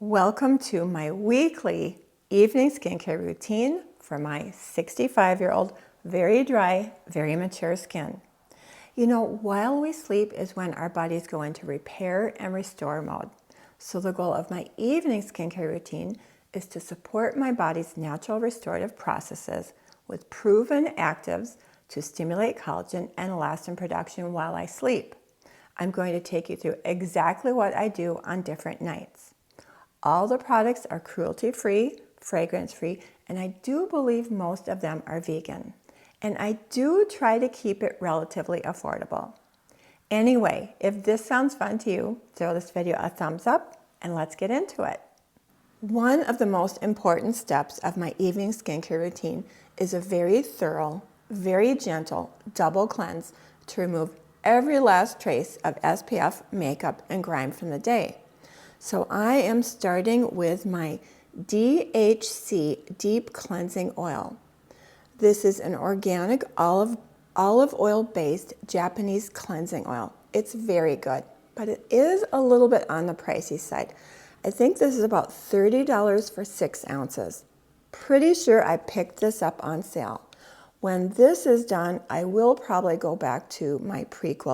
Welcome to my weekly evening skincare routine for my 65-year-old, very dry, very mature skin. You know, while we sleep is when our bodies go into repair and restore mode. So the goal of my evening skincare routine is to support my body's natural restorative processes with proven actives to stimulate collagen and elastin production while I sleep. I'm going to take you through exactly what I do on different nights. All the products are cruelty-free, fragrance-free, and I do believe most of them are vegan. And I do try to keep it relatively affordable. Anyway, if this sounds fun to you, throw this video a thumbs up and let's get into it. One of the most important steps of my evening skincare routine is a very thorough, very gentle double cleanse to remove every last trace of SPF, makeup, and grime from the day. So I am starting with my DHC Deep Cleansing Oil. This is an organic olive oil based Japanese cleansing oil. It's very good, but it is a little bit on the pricey side. I think this is about $30 for 6 ounces. Pretty sure I picked this up on sale. When this is done, I will probably go back to my pre-cleanse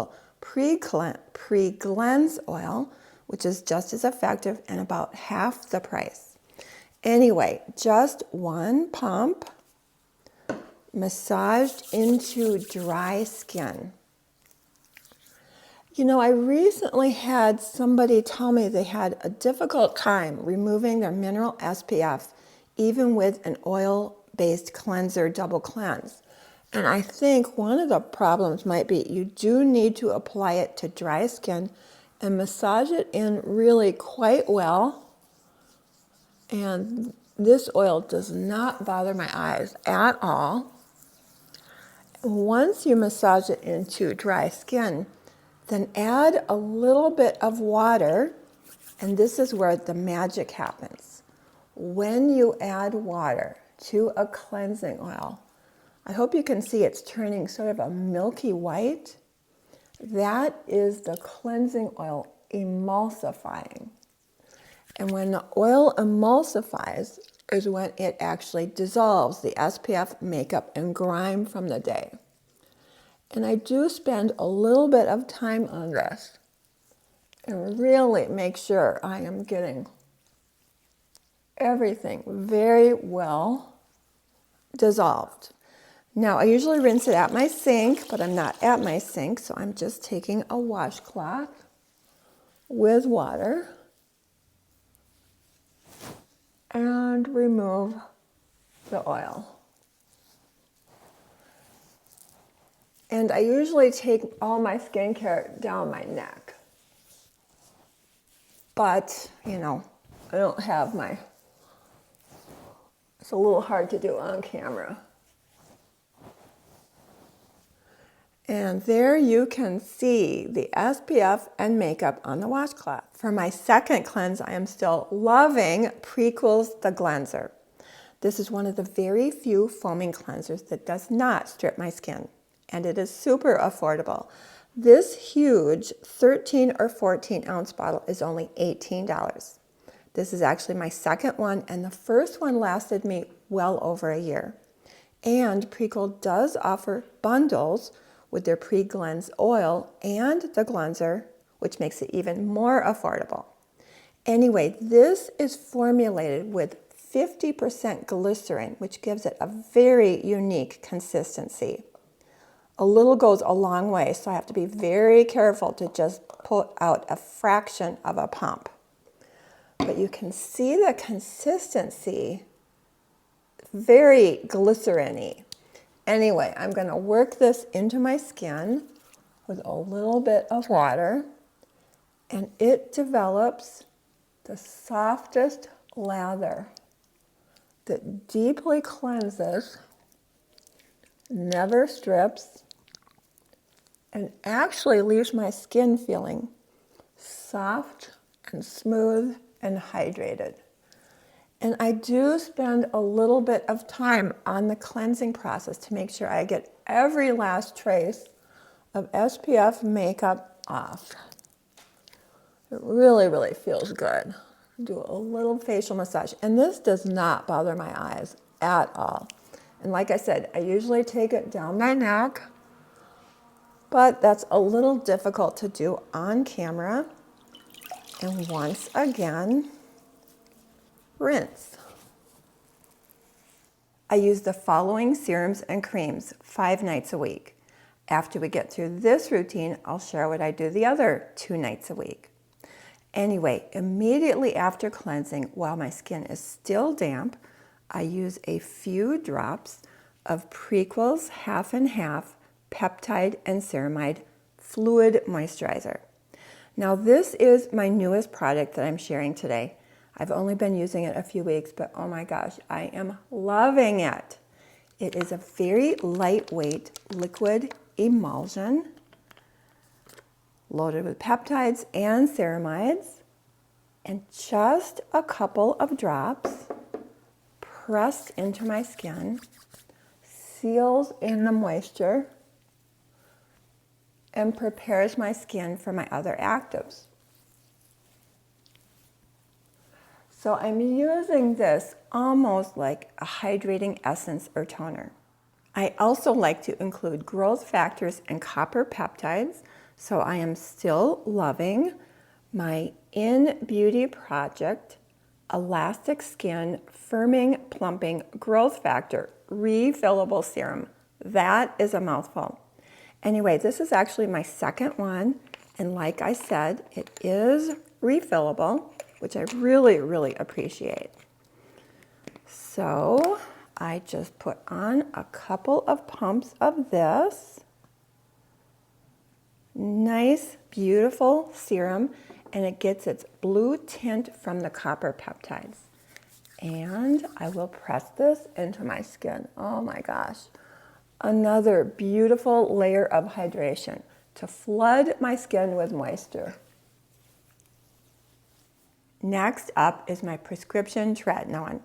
oil, which is just as effective and about half the price. Anyway, just one pump massaged into dry skin. You know, I recently had somebody tell me they had a difficult time removing their mineral SPF, even with an oil-based cleanser double cleanse. And I think one of the problems might be you do need to apply it to dry skin and massage it in really quite well. And this oil does not bother my eyes at all. Once you massage it into dry skin, then add a little bit of water, and this is where the magic happens. When you add water to a cleansing oil, I hope you can see it's turning sort of a milky white. That is the cleansing oil emulsifying. And when the oil emulsifies is when it actually dissolves the SPF, makeup, and grime from the day. And I do spend a little bit of time on this and really make sure I am getting everything very well dissolved. Now, I usually rinse it at my sink, but I'm not at my sink, so I'm just taking a washcloth with water and remove the oil. And I usually take all my skincare down my neck. But, you know, I don't have it's a little hard to do on camera. And there you can see the SPF and makeup on the washcloth. For my second cleanse, I am still loving Prequel's The Cleanser. This is one of the very few foaming cleansers that does not strip my skin, and it is super affordable. This huge 13 or 14 ounce bottle is only $18. This is actually my second one, and the first one lasted me well over a year. And Prequel does offer bundles with their pre-cleanse oil and the cleanser, which makes it even more affordable. Anyway, this is formulated with 50% glycerin, which gives it a very unique consistency. A little goes a long way, so I have to be very careful to just put out a fraction of a pump. But you can see the consistency, very glycerin-y. Anyway, I'm going to work this into my skin with a little bit of water, and it develops the softest lather that deeply cleanses, never strips, and actually leaves my skin feeling soft and smooth and hydrated. And I do spend a little bit of time on the cleansing process to make sure I get every last trace of SPF makeup off. It really, really feels good. Do a little facial massage. And this does not bother my eyes at all. And like I said, I usually take it down my neck, but that's a little difficult to do on camera. And once again, rinse. I use the following serums and creams 5 nights a week. After we get through this routine, I'll share what I do the other 2 nights a week. Anyway, immediately after cleansing, while my skin is still damp, I use a few drops of Prequel's half and half Peptide and Ceramide fluid moisturizer. Now this is my newest product that I'm sharing today. I've only been using it a few weeks, but oh my gosh, I am loving it. It is a very lightweight liquid emulsion loaded with peptides and ceramides, and just a couple of drops pressed into my skin, seals in the moisture, and prepares my skin for my other actives. So I'm using this almost like a hydrating essence or toner. I also like to include growth factors and copper peptides, so I am still loving my In Beauty Project Elastic Skin Firming Plumping Growth Factor Refillable Serum. That is a mouthful. Anyway, this is actually my second one, and like I said, it is refillable, which I really, really appreciate. So I just put on a couple of pumps of this. Nice, beautiful serum, and it gets its blue tint from the copper peptides. And I will press this into my skin. Oh my gosh. Another beautiful layer of hydration to flood my skin with moisture. Next up is my prescription Tretinoin.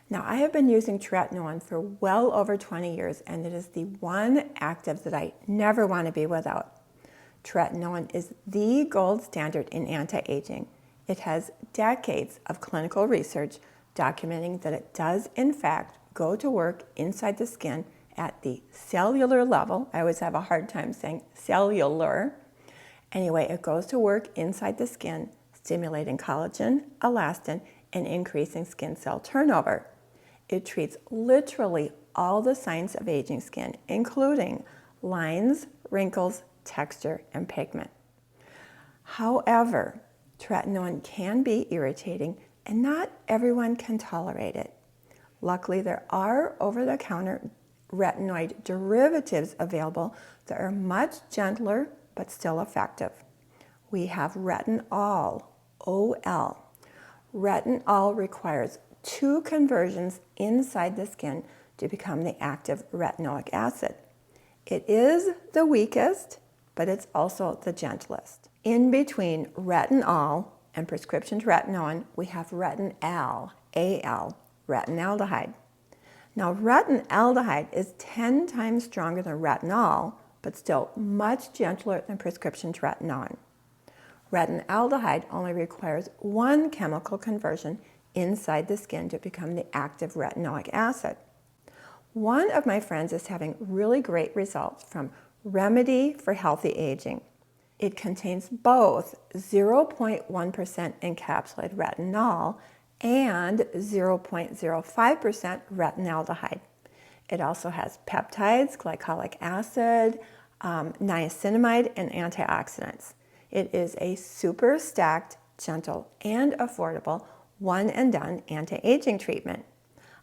Now I have been using Tretinoin for well over 20 years, and it is the one active that I never want to be without. Tretinoin is the gold standard in anti-aging. It has decades of clinical research documenting that it does in fact go to work inside the skin at the cellular level. I always have a hard time saying cellular. Anyway, it goes to work inside the skin, stimulating collagen, elastin, and increasing skin cell turnover. It treats literally all the signs of aging skin, including lines, wrinkles, texture, and pigment. However, Tretinoin can be irritating, and not everyone can tolerate it. Luckily, there are over-the-counter retinoid derivatives available that are much gentler but still effective. We have Retinol, OL. Retinol requires 2 conversions inside the skin to become the active retinoic acid. It is the weakest, but it's also the gentlest. In between retinol and prescription Tretinoin, we have Retinal, AL, Retinaldehyde. Now, Retinaldehyde is 10 times stronger than retinol, but still much gentler than prescription Tretinoin. Retinaldehyde only requires 1 chemical conversion inside the skin to become the active retinoic acid. One of my friends is having really great results from Remedy for Healthy Aging. It contains both 0.1% encapsulated retinol and 0.05% retinaldehyde. It also has peptides, glycolic acid, niacinamide, and antioxidants. It is a super stacked, gentle, and affordable one-and-done anti-aging treatment.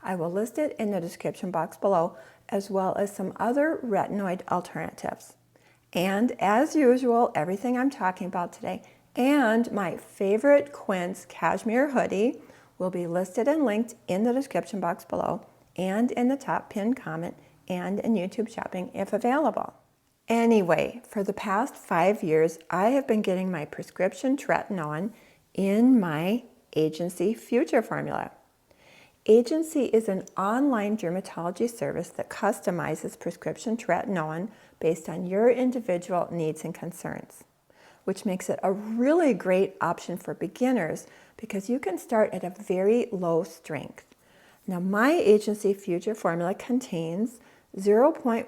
I will list it in the description box below, as well as some other retinoid alternatives. And as usual, everything I'm talking about today and my favorite Quince cashmere hoodie will be listed and linked in the description box below and in the top pinned comment and in YouTube shopping if available. Anyway, for the past 5 years, I have been getting my prescription Tretinoin in my Agency Future formula. Agency is an online dermatology service that customizes prescription Tretinoin based on your individual needs and concerns. which makes it a really great option for beginners because you can start at a very low strength. Now, my agency Future formula contains 0.1%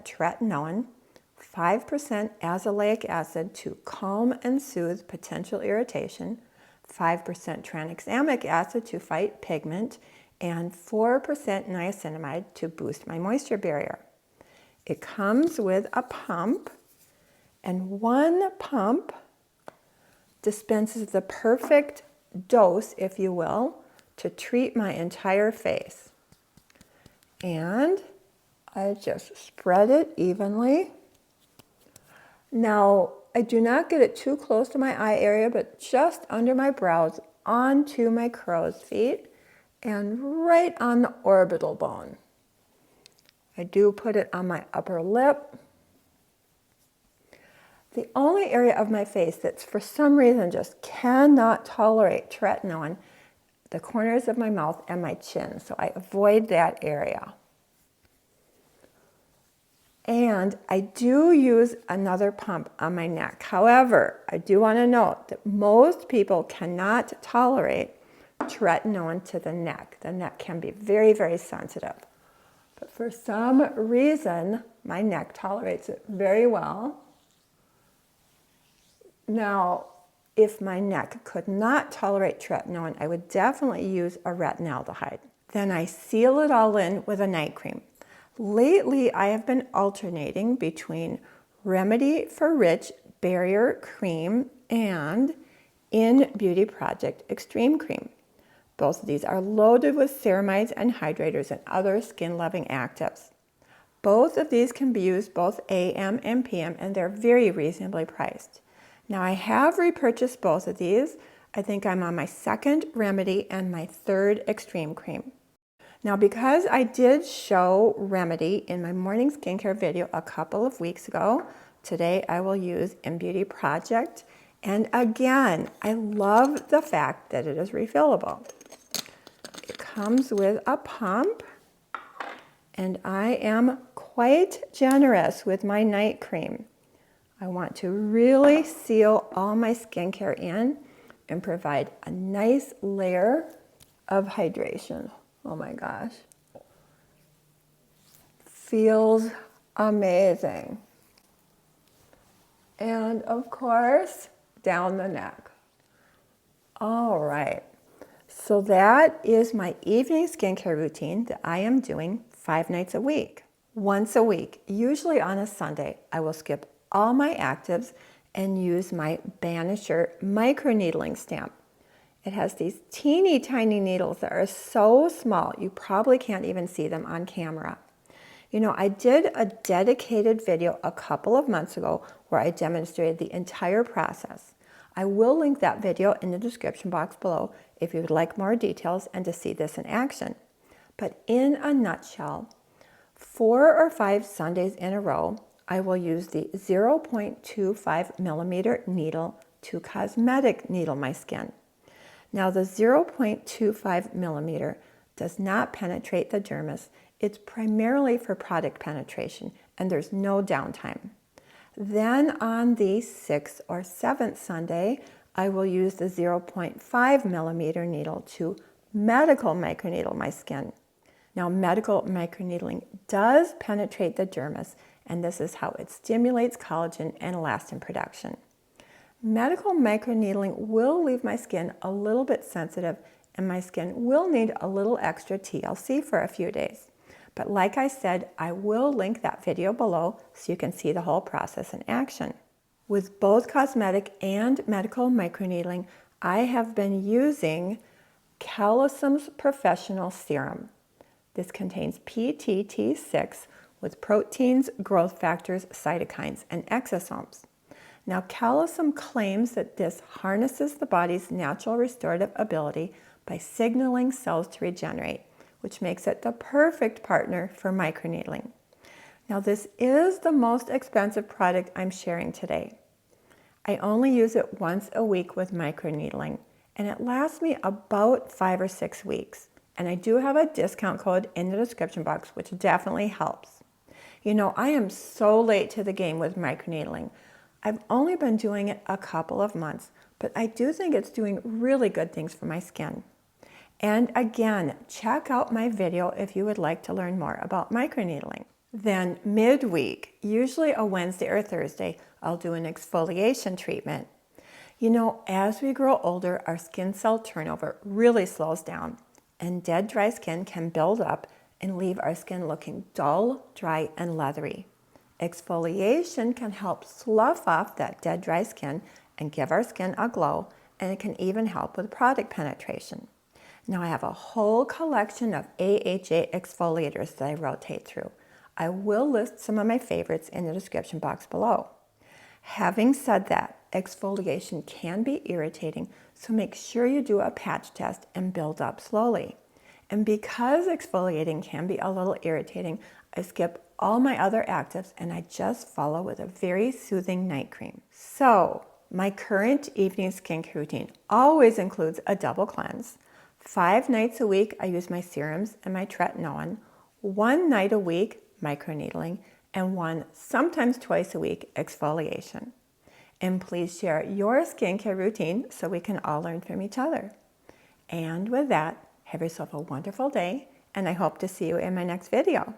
tretinoin, 5% azelaic acid to calm and soothe potential irritation, 5% tranexamic acid to fight pigment, and 4% niacinamide to boost my moisture barrier. It comes with a pump, and one pump dispenses the perfect dose, if you will, to treat my entire face. And I just spread it evenly. Now, I do not get it too close to my eye area, but just under my brows, onto my crow's feet, and right on the orbital bone. I do put it on my upper lip. The only area of my face that's for some reason just cannot tolerate tretinoin, the corners of my mouth and my chin, so I avoid that area. And I do use another pump on my neck. However, I do want to note that most people cannot tolerate tretinoin to the neck. The neck can be very, very sensitive. But for some reason, my neck tolerates it very well. Now, if my neck could not tolerate tretinoin, I would definitely use a retinaldehyde. Then I seal it all in with a night cream. Lately, I have been alternating between Remedy for Rich Barrier Cream and In Beauty Project Extreme Cream. Both of these are loaded with ceramides and hydrators and other skin-loving actives. Both of these can be used both AM and PM, and they're very reasonably priced. Now, I have repurchased both of these. I think I'm on my second Remedy and my third Extreme Cream. Now, because I did show Remedy in my morning skincare video a couple of weeks ago, today I will use In Beauty Project. And again, I love the fact that it is refillable. It comes with a pump, and I am quite generous with my night cream. I want to really seal all my skincare in and provide a nice layer of hydration. Oh my gosh. Feels amazing. And of course, down the neck. All right. So that is my evening skincare routine that I am doing 5 nights a week. Once a week, usually on a Sunday, I will skip all my actives and use my Banisher microneedling stamp. It has these teeny tiny needles that are so small, you probably can't even see them on camera. You know, I did a dedicated video a couple of months ago where I demonstrated the entire process. I will link that video in the description box below if you would like more details and to see this in action. But in a nutshell, 4 or 5 Sundays in a row, I will use the 0.25 millimeter needle to cosmetic needle my skin. Now, the 0.25 millimeter does not penetrate the dermis. It's primarily for product penetration, and there's no downtime. Then on the 6th or 7th Sunday, I will use the 0.5 millimeter needle to medical microneedle my skin. Now, medical microneedling does penetrate the dermis, and this is how it stimulates collagen and elastin production. Medical microneedling will leave my skin a little bit sensitive, and my skin will need a little extra TLC for a few days. But like I said, I will link that video below so you can see the whole process in action. With both cosmetic and medical microneedling, I have been using CALISEMPROFESSIONAL serum. This contains PTT6 with proteins, growth factors, cytokines, and exosomes. Now, Calisem claims that this harnesses the body's natural restorative ability by signaling cells to regenerate, which makes it the perfect partner for microneedling. Now, this is the most expensive product I'm sharing today. I only use it once a week with microneedling, and it lasts me about 5 or 6 weeks. And I do have a discount code in the description box, which definitely helps. You know, I am so late to the game with microneedling. I've only been doing it a couple of months, but I do think it's doing really good things for my skin. And again, check out my video if you would like to learn more about microneedling. Then midweek, usually a Wednesday or Thursday, I'll do an exfoliation treatment. You know, as we grow older, our skin cell turnover really slows down, and dead, dry skin can build up and leave our skin looking dull, dry, and leathery. Exfoliation can help slough off that dead, dry skin and give our skin a glow, and it can even help with product penetration. Now I have a whole collection of AHA exfoliators that I rotate through. I will list some of my favorites in the description box below. Having said that, exfoliation can be irritating, so make sure you do a patch test and build up slowly. And because exfoliating can be a little irritating, I skip all my other actives and I just follow with a very soothing night cream. So my current evening skincare routine always includes a double cleanse. 5 nights a week I use my serums and my Tretinoin, 1 night a week microneedling, and 1, sometimes twice a week, exfoliation. And please share your skincare routine so we can all learn from each other. And with that, have yourself a wonderful day, and I hope to see you in my next video.